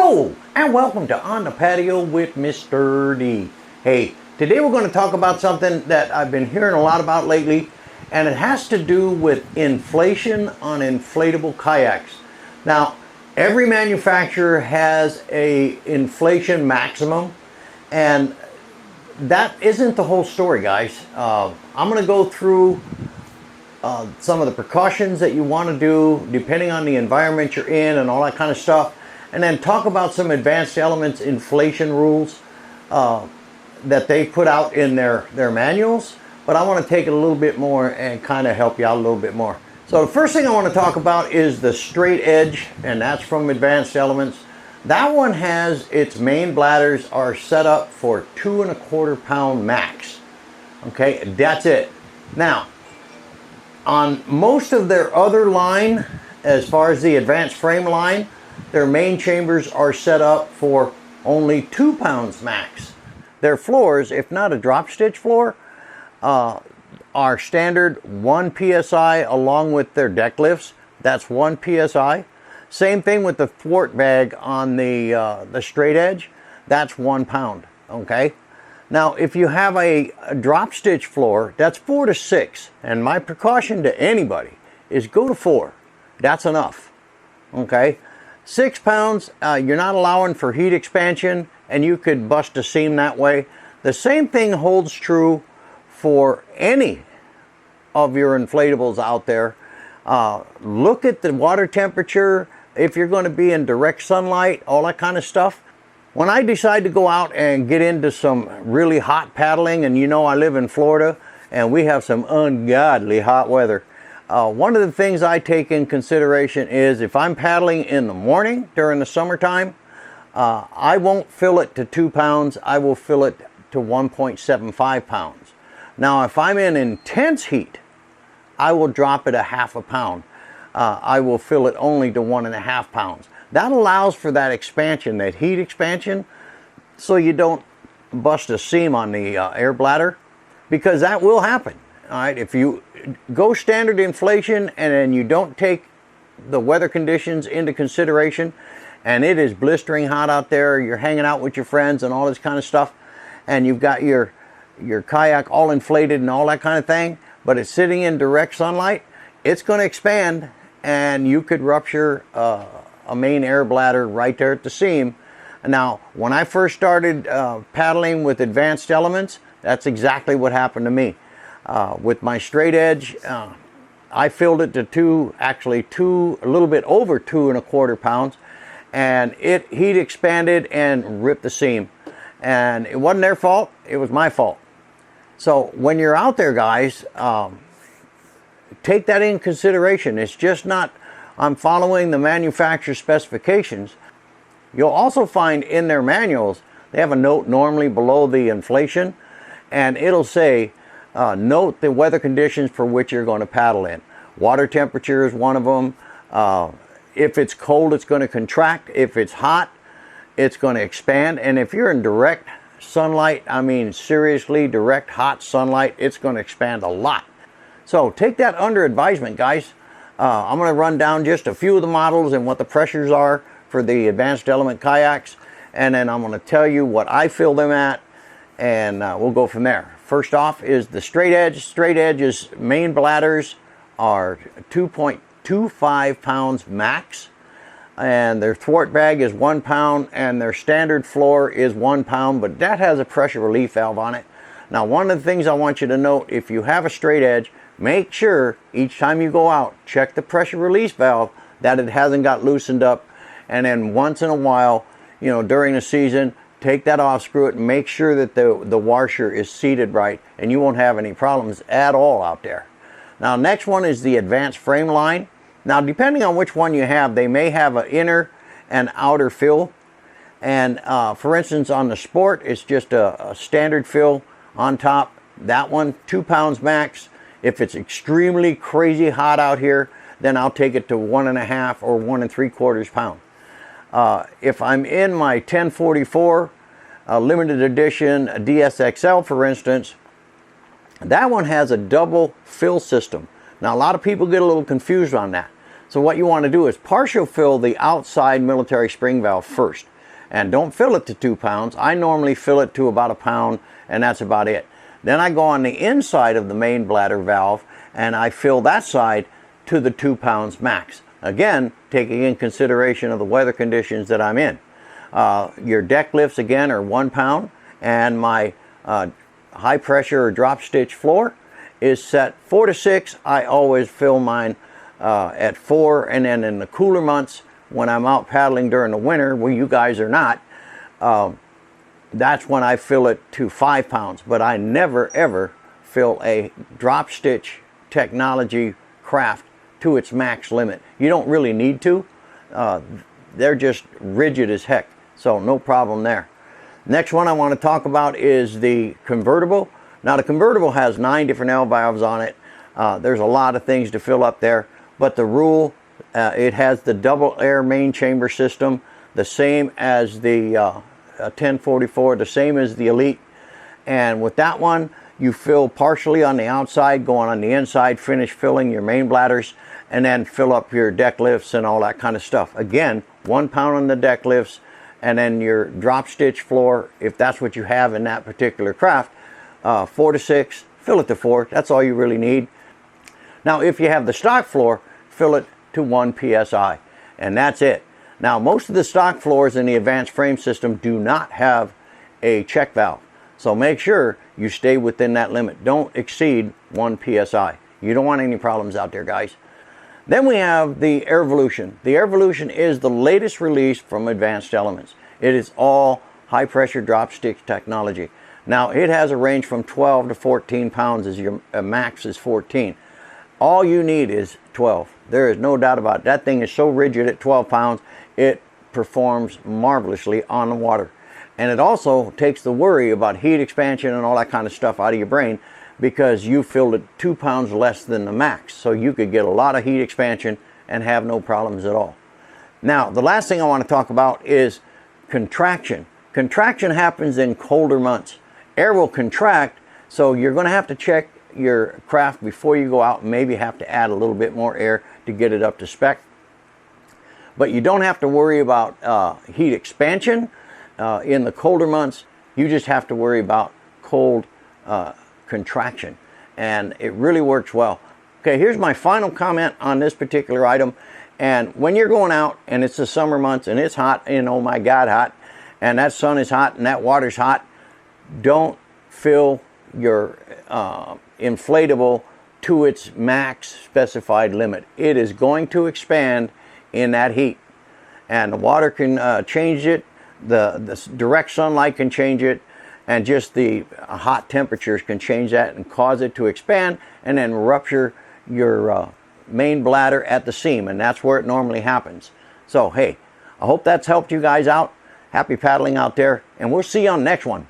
Hello and welcome to On the Patio with Mr. D. Hey, today we're going to talk about something that I've been hearing a lot about lately, and it has to do with inflation on inflatable kayaks. Now, every manufacturer has a inflation maximum, and that isn't the whole story, guys. I'm going to go through some of the precautions that you want to do depending on the environment you're in and all that kind of stuff, and then talk about some Advanced Elements inflation rules that they put out in their manuals. But I want to take it a little bit more and kind of help you out a little bit more. So the first thing I want to talk about is the straight edge, and that's from Advanced Elements. That one has its main bladders are set up for 2 1/4 pound max. Okay, that's it. Now, on most of their other line, as far as the advanced frame line, their main chambers are set up for only 2 pounds max. Their floors, if not a drop stitch floor, are standard 1 psi along with their deck lifts. That's 1 psi. Same thing with the thwart bag on the straight edge. That's 1 pound. Okay. Now, if you have a drop stitch floor, that's 4 to 6. And my precaution to anybody is go to 4. That's enough. Okay. 6 pounds, you're not allowing for heat expansion, and you could bust a seam that way. The same thing holds true for any of your inflatables out there. Look at the water temperature, if you're going to be in direct sunlight, all that kind of stuff. When I decide to go out and get into some really hot paddling, and you know I live in Florida and we have some ungodly hot weather, one of the things I take in consideration is if I'm paddling in the morning during the summertime, I won't fill it to 2 pounds, I will fill it to 1.75 pounds. Now if I'm in intense heat, I will drop it a 1/2 pound. I will fill it only to 1.5 pounds. That allows for that expansion, that heat expansion, so you don't bust a seam on the air bladder, because that will happen. All right, if you go standard inflation and then you don't take the weather conditions into consideration, and it is blistering hot out there, you're hanging out with your friends and all this kind of stuff, and you've got your kayak all inflated and all that kind of thing, but it's sitting in direct sunlight, it's going to expand, and you could rupture a main air bladder right there at the seam. Now, when I first started paddling with Advanced Elements, that's exactly what happened to me. With my straight edge, I filled it to a little bit over 2 1/4 pounds, and it heat expanded and ripped the seam. And it wasn't their fault, it was my fault. So when you're out there, guys, take that in consideration. It's just not, I'm following the manufacturer's specifications. You'll also find in their manuals, they have a note normally below the inflation, and it'll say, note the weather conditions for which you're going to paddle in. Water temperature is one of them. If it's cold, it's going to contract. If it's hot, it's going to expand. And if you're in direct sunlight, I mean seriously direct hot sunlight, it's going to expand a lot. So take that under advisement, guys. I'm going to run down just a few of the models and what the pressures are for the Advanced Element kayaks, and then I'm going to tell you what I fill them at, and we'll go from there. First off is the straight edge. Straight edge's main bladders are 2.25 pounds max, and their thwart bag is 1 pound, and their standard floor is 1 pound, but that has a pressure relief valve on it. Now, one of the things I want you to note, if you have a straight edge, make sure each time you go out, check the pressure release valve that it hasn't got loosened up, and then once in a while, you know, during the season, take that off, screw it, and make sure that the washer is seated right, and you won't have any problems at all out there. Now, next one is the advanced frame line. Now, depending on which one you have, they may have an inner and outer fill. And for instance, on the Sport, it's just a standard fill on top. That one, 2 pounds max. If it's extremely crazy hot out here, then I'll take it to 1.5 or 1 3/4 pound. If I'm in my 1044 limited edition DSXL, for instance, that one has a double fill system. Now, a lot of people get a little confused on that. So what you want to do is partial fill the outside military spring valve first. And don't fill it to 2 pounds. I normally fill it to about 1 pound, and that's about it. Then I go on the inside of the main bladder valve and I fill that side to the 2 pounds max. Again, taking in consideration of the weather conditions that I'm in. Your deck lifts again are 1 pound, and my high pressure or drop stitch floor is set 4 to 6. I always fill mine at 4, and then in the cooler months when I'm out paddling during the winter, where you guys are not, that's when I fill it to 5 pounds. But I never ever fill a drop stitch technology craft to its max limit. You don't really need to. They're just rigid as heck, so no problem there. Next one I want to talk about is the convertible. Now the convertible has 9 different L valves on it. There's a lot of things to fill up there, but the rule, it has the double air main chamber system, the same as the 1044, the same as the Elite. And with that one, you fill partially on the outside, going on the inside, finish filling your main bladders, and then fill up your deck lifts and all that kind of stuff. Again, 1 pound on the deck lifts, and then your drop stitch floor, if that's what you have in that particular craft, 4 to 6, fill it to 4. That's all you really need. Now, if you have the stock floor, fill it to 1 psi, and that's it. Now, most of the stock floors in the advanced frame system do not have a check valve, so make sure you stay within that limit. Don't exceed 1 psi. You don't want any problems out there, guys. Then we have the Airvolution. The Airvolution is the latest release from Advanced Elements. It is all high pressure drop stitch technology. Now, it has a range from 12 to 14 pounds, as your max is 14. All you need is 12. There is no doubt about it. That thing is so rigid at 12 pounds, it performs marvelously on the water. And it also takes the worry about heat expansion and all that kind of stuff out of your brain, because you filled it 2 pounds less than the max. So you could get a lot of heat expansion and have no problems at all. Now, the last thing I want to talk about is contraction. Contraction happens in colder months. Air will contract, so you're going to have to check your craft before you go out, and maybe have to add a little bit more air to get it up to spec. But you don't have to worry about heat expansion in the colder months. You just have to worry about cold contraction, and it really works well. Okay, here's my final comment on this particular item. And when you're going out and it's the summer months and it's hot, and oh my God, hot, and that sun is hot and that water's hot, don't fill your inflatable to its max specified limit. It is going to expand in that heat, and the water can change it, the direct sunlight can change it, and just the hot temperatures can change that and cause it to expand and then rupture your main bladder at the seam, and that's where it normally happens. So hey, I hope that's helped you guys out. Happy paddling out there, and we'll see you on the next one.